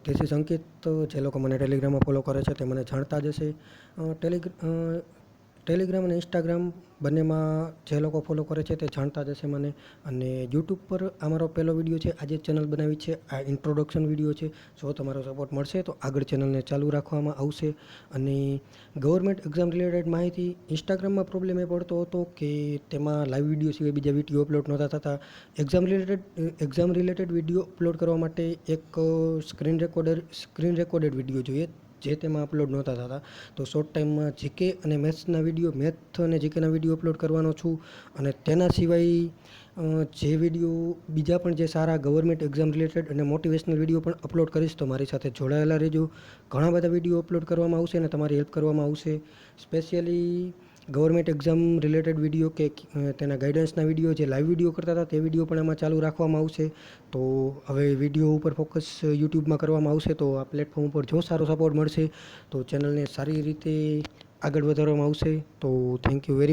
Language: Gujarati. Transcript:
ધીસ ઇઝ અંકિત. જે લોકો મને ટેલિગ્રામમાં ફોલો કરે છે તે મને જાણતા જ હશે. ટેલિગ્રામ અને ઇન્સ્ટાગ્રામ બંનેમાં જે લોકો ફોલો કરે છે તે જાણતા જ હશે મને. અને યુટ્યુબ પર આ મારો પહેલો વિડીયો છે. આજે ચેનલ બનાવી છે. આ ઇન્ટ્રોડક્શન વિડીયો છે. જો તમારો સપોર્ટ મળશે તો આગળ ચેનલને ચાલુ રાખવામાં આવશે. અને ગવર્મેન્ટ એક્ઝામ રિલેટેડ માહિતી ઇન્સ્ટાગ્રામમાં પ્રોબ્લેમ એ પડતો હતો કે તેમાં લાઈવ વિડીયો સિવાય બીજા વિડીયો અપલોડ નહોતા થતા. એક્ઝામ રિલેટેડ વિડીયો અપલોડ કરવા માટે એક સ્ક્રીન રેકોર્ડેડ વિડીયો જોઈએ, જે તેમાં અપલોડ નહોતા થતા. તો શોર્ટ ટાઈમમાં જીકે અને મેથ્સના વિડીયો, મેથ અને જીકેના વિડીયો અપલોડ કરવાનો છું. અને તેના સિવાય જે વિડીયો બીજા પણ જે સારા ગવર્મેન્ટ એક્ઝામ રિલેટેડ અને મોટિવેશનલ વિડીયો પણ અપલોડ કરીશ, તો મારી સાથે જોડાયેલા રહેજો. ઘણા બધા વિડીયો અપલોડ કરવામાં આવશે અને તમારી હેલ્પ કરવામાં આવશે. Specially government exam related video કે તેના ગાઈડન્સના વિડીયો, જે લાઈવ વિડીયો કરતા હતા તે વિડીયો પણ એમાં ચાલુ રાખવામાં આવશે. તો હવે વિડીયો ઉપર ફોકસ યુટ્યુબમાં કરવામાં આવશે. તો આ પ્લેટફોર્મ ઉપર જો સારો સપોર્ટ મળશે તો ચેનલને સારી રીતે આગળ વધારવામાં આવશે. તો થેન્ક યુ વેરી મચ.